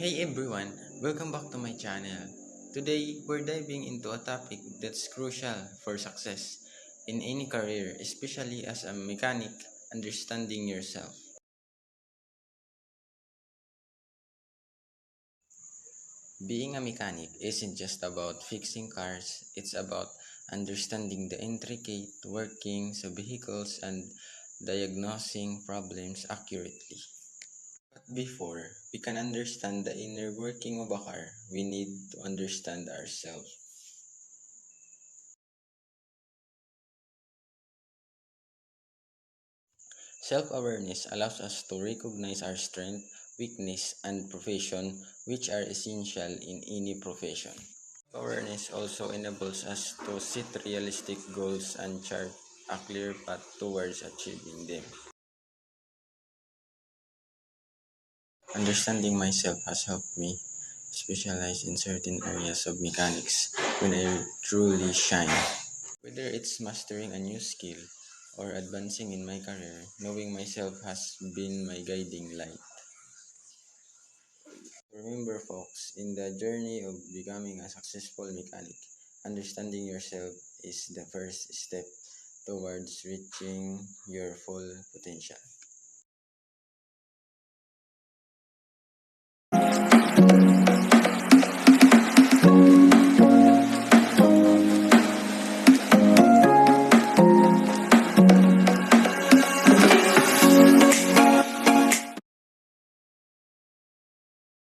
Hey everyone, welcome back to my channel. Today, we're diving into a topic that's crucial for success in any career, especially as a mechanic, understanding yourself. Being a mechanic isn't just about fixing cars, it's about understanding the intricate workings of vehicles and diagnosing problems accurately. But before we can understand the inner working of a car, we need to understand ourselves. Self-awareness allows us to recognize our strength, weakness, and profession, which are essential in any profession. Awareness also enables us to set realistic goals and chart a clear path towards achieving them. Understanding myself has helped me specialize in certain areas of mechanics when I truly shine. Whether it's mastering a new skill or advancing in my career, knowing myself has been my guiding light. Remember, folks, in the journey of becoming a successful mechanic, understanding yourself is the first step towards reaching your full potential.